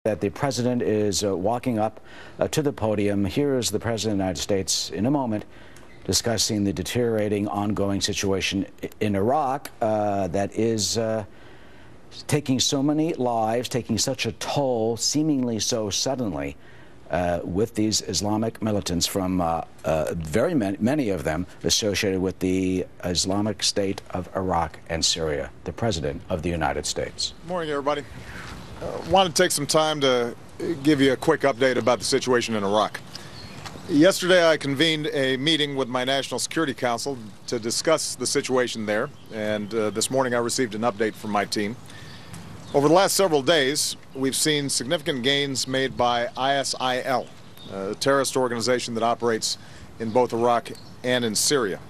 That the president is walking up to the podium. Here is the president of the United States in a moment discussing the deteriorating ongoing situation in Iraq that is taking so many lives, taking such a toll, seemingly so suddenly, with these Islamic militants from very many of them associated with the Islamic State of Iraq and Syria. The President of the United States. Good morning, everybody. I want to take some time to give you a quick update about the situation in Iraq. Yesterday, I convened a meeting with my National Security Council to discuss the situation there, and this morning I received an update from my team. Over the last several days, we've seen significant gains made by ISIL, a terrorist organization that operates in both Iraq and in Syria.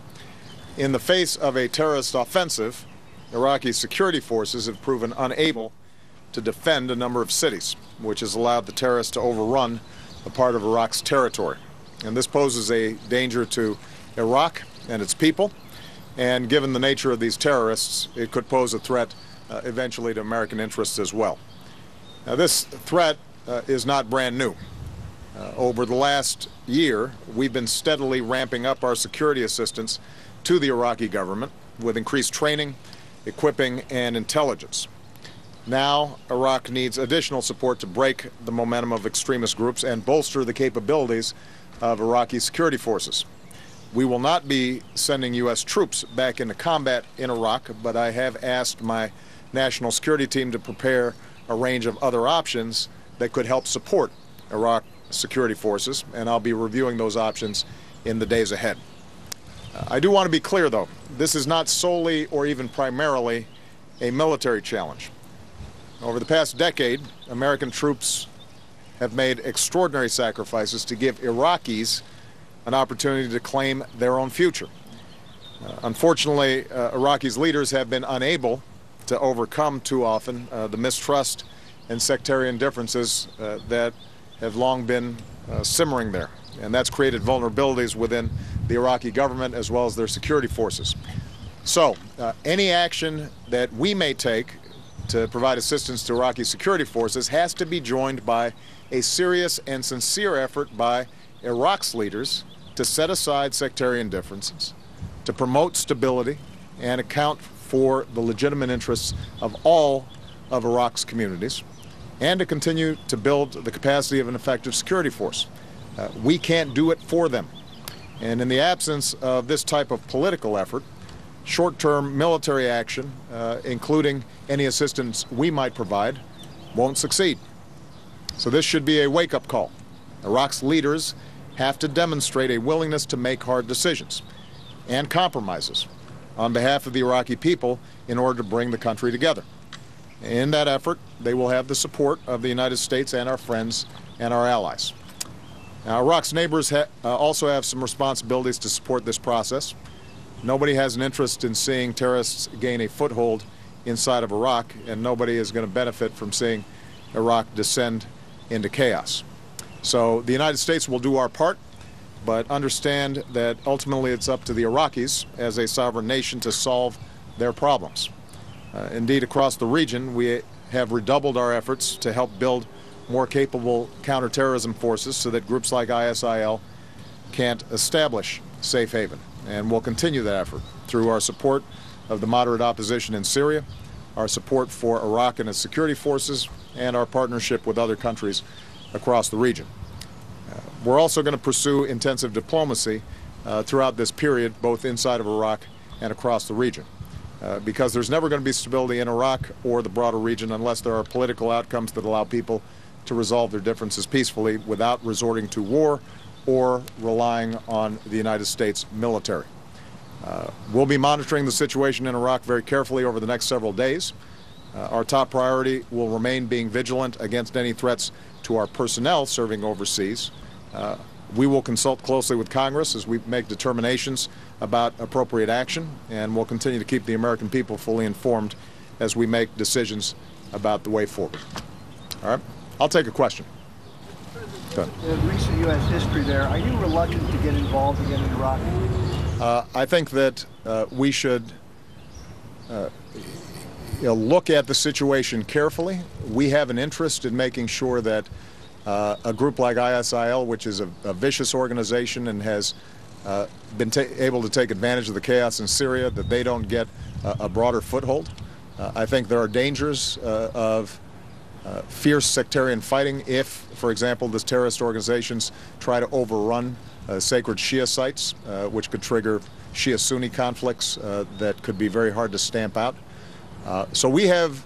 In the face of a terrorist offensive, Iraqi security forces have proven unable to defend a number of cities, which has allowed the terrorists to overrun a part of Iraq's territory. And this poses a danger to Iraq and its people, and given the nature of these terrorists, it could pose a threat eventually to American interests as well. Now, this threat is not brand new. Over the last year, we've been steadily ramping up our security assistance to the Iraqi government with increased training, equipping, and intelligence. Now, Iraq needs additional support to break the momentum of extremist groups and bolster the capabilities of Iraqi security forces. We will not be sending U.S. troops back into combat in Iraq, but I have asked my national security team to prepare a range of other options that could help support Iraq security forces, and I'll be reviewing those options in the days ahead. I do want to be clear, though, this is not solely or even primarily a military challenge. Over the past decade, American troops have made extraordinary sacrifices to give Iraqis an opportunity to claim their own future. Unfortunately, Iraqis' leaders have been unable to overcome too often the mistrust and sectarian differences that have long been simmering there. And that's created vulnerabilities within the Iraqi government as well as their security forces. So, any action that we may take to provide assistance to Iraqi security forces has to be joined by a serious and sincere effort by Iraq's leaders to set aside sectarian differences, to promote stability, and account for the legitimate interests of all of Iraq's communities, and to continue to build the capacity of an effective security force. We can't do it for them. And in the absence of this type of political effort, short-term military action, including any assistance we might provide, won't succeed. So this should be a wake-up call. Iraq's leaders have to demonstrate a willingness to make hard decisions and compromises on behalf of the Iraqi people in order to bring the country together. In that effort, they will have the support of the United States and our friends and our allies. Now, Iraq's neighbors also have some responsibilities to support this process. Nobody has an interest in seeing terrorists gain a foothold inside of Iraq, and nobody is going to benefit from seeing Iraq descend into chaos. So the United States will do our part, but understand that ultimately it's up to the Iraqis as a sovereign nation to solve their problems. Indeed, across the region, we have redoubled our efforts to help build more capable counterterrorism forces so that groups like ISIL can't establish safe haven. And we'll continue that effort through our support of the moderate opposition in Syria, our support for Iraq and its security forces, and our partnership with other countries across the region. We're also going to pursue intensive diplomacy throughout this period, both inside of Iraq and across the region, because there's never going to be stability in Iraq or the broader region unless there are political outcomes that allow people to resolve their differences peacefully without resorting to war or relying on the United States military. We'll be monitoring the situation in Iraq very carefully over the next several days. Our top priority will remain being vigilant against any threats to our personnel serving overseas. We will consult closely with Congress as we make determinations about appropriate action, and we'll continue to keep the American people fully informed as we make decisions about the way forward. All right? I'll take a question. In recent U.S. history there, are you reluctant to get involved again in Iraq? I think that we should look at the situation carefully. We have an interest in making sure that a group like ISIL, which is a vicious organization and has been able to take advantage of the chaos in Syria, that they don't get a broader foothold. I think there are dangers of fierce sectarian fighting if, for example, these terrorist organizations try to overrun sacred Shia sites, which could trigger Shia-Sunni conflicts that could be very hard to stamp out. So we have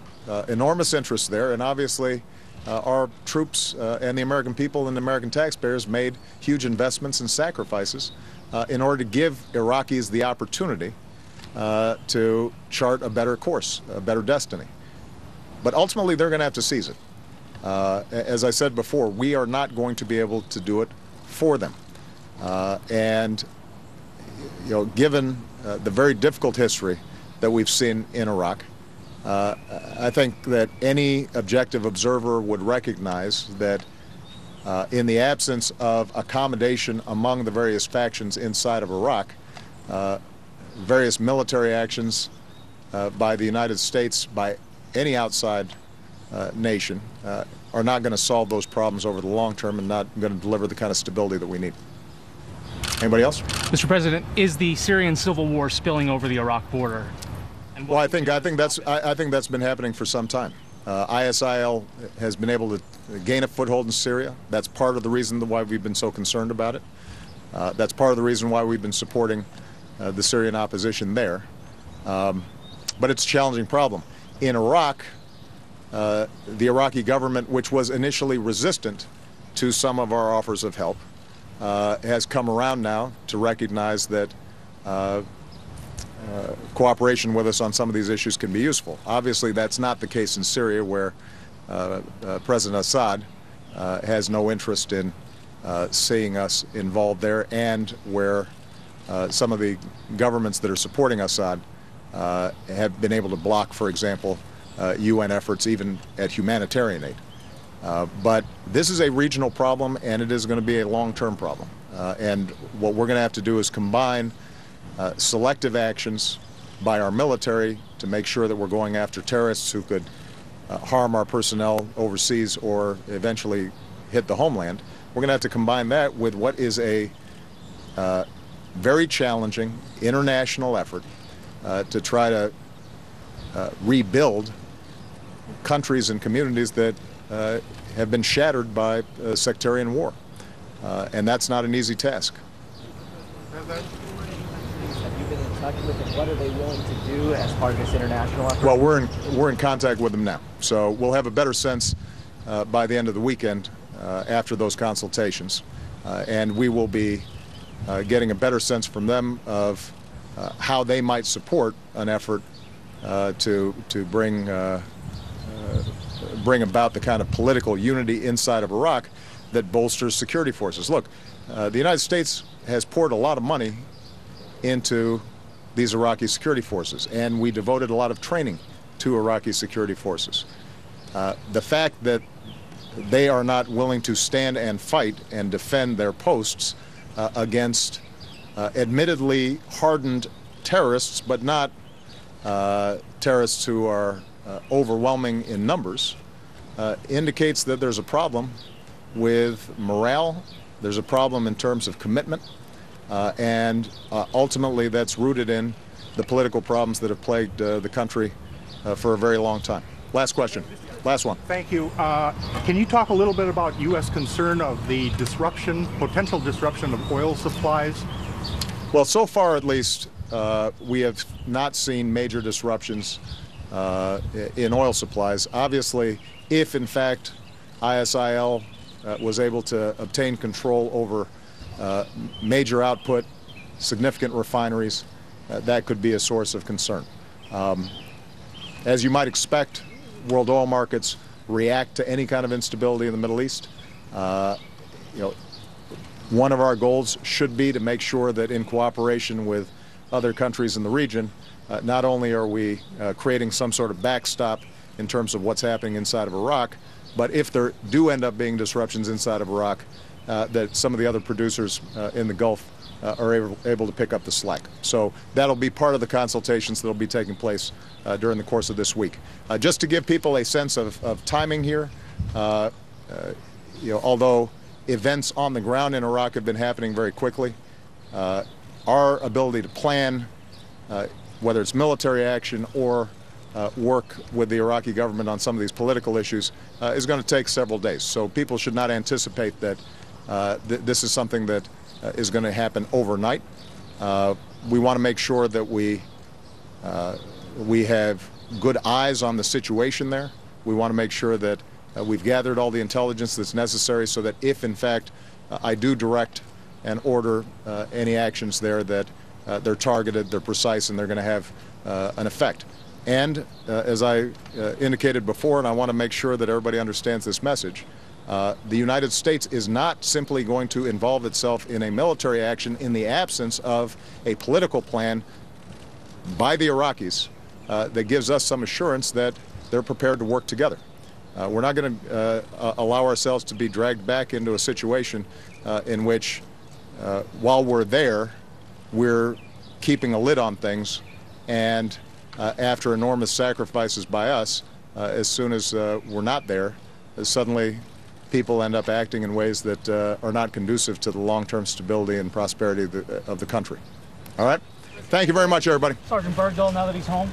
enormous interest there, and obviously our troops and the American people and the American taxpayers made huge investments and sacrifices in order to give Iraqis the opportunity to chart a better course, a better destiny. But ultimately, they're going to have to seize it. As I said before, we are not going to be able to do it for them. And given the very difficult history that we've seen in Iraq, I think that any objective observer would recognize that in the absence of accommodation among the various factions inside of Iraq, various military actions by the United States, by any outside nation, are not going to solve those problems over the long term and not going to deliver the kind of stability that we need. Anybody else? Mr. President, is the Syrian civil war spilling over the Iraq border? Well, I think that's been happening for some time. ISIL has been able to gain a foothold in Syria. That's part of the reason why we've been so concerned about it. That's part of the reason why we've been supporting the Syrian opposition there. But it's a challenging problem. In Iraq, the Iraqi government, which was initially resistant to some of our offers of help, has come around now to recognize that cooperation with us on some of these issues can be useful. Obviously, that's not the case in Syria, where President Assad has no interest in seeing us involved there, and where some of the governments that are supporting Assad have been able to block, for example, UN efforts even at humanitarian aid. But this is a regional problem, and it is going to be a long-term problem. And what we're going to have to do is combine selective actions by our military to make sure that we're going after terrorists who could harm our personnel overseas or eventually hit the homeland. We're going to have to combine that with what is a very challenging international effort to try to rebuild countries and communities that have been shattered by sectarian war. And that's not an easy task. Have you been in touch with them? What are they willing to do as part of this international effort? Well, we're in contact with them now. So we'll have a better sense by the end of the weekend after those consultations. And we will be getting a better sense from them of how they might support an effort to bring about the kind of political unity inside of Iraq that bolsters security forces. Look, the United States has poured a lot of money into these Iraqi security forces, and we devoted a lot of training to Iraqi security forces. The fact that they are not willing to stand and fight and defend their posts against admittedly hardened terrorists, but not terrorists who are overwhelming in numbers, indicates that there's a problem with morale, there's a problem in terms of commitment, and ultimately that's rooted in the political problems that have plagued the country for a very long time. Last question. Last one. Thank you. Can you talk a little bit about U.S. concern of the potential disruption of oil supplies? Well, so far at least, we have not seen major disruptions in oil supplies. Obviously, if in fact ISIL was able to obtain control over major output, significant refineries, that could be a source of concern. As you might expect, world oil markets react to any kind of instability in the Middle East. One of our goals should be to make sure that in cooperation with other countries in the region, not only are we creating some sort of backstop in terms of what's happening inside of Iraq, but if there do end up being disruptions inside of Iraq, that some of the other producers in the Gulf are able to pick up the slack. So that'll be part of the consultations that'll be taking place during the course of this week. Just to give people a sense of timing here, although events on the ground in Iraq have been happening very quickly, our ability to plan, whether it's military action or work with the Iraqi government on some of these political issues, is going to take several days. So people should not anticipate that this is something that is going to happen overnight. We want to make sure that we have good eyes on the situation there. We want to make sure that we've gathered all the intelligence that's necessary so that if, in fact, I do direct and order any actions there, that they're targeted, they're precise, and they're going to have an effect. And as I indicated before, and I want to make sure that everybody understands this message, the United States is not simply going to involve itself in a military action in the absence of a political plan by the Iraqis that gives us some assurance that they're prepared to work together. We're not going to allow ourselves to be dragged back into a situation in which, while we're there, we're keeping a lid on things, and after enormous sacrifices by us, as soon as we're not there, suddenly people end up acting in ways that are not conducive to the long-term stability and prosperity of the country. All right? Thank you very much, everybody. Sergeant Bergdahl, now that he's home,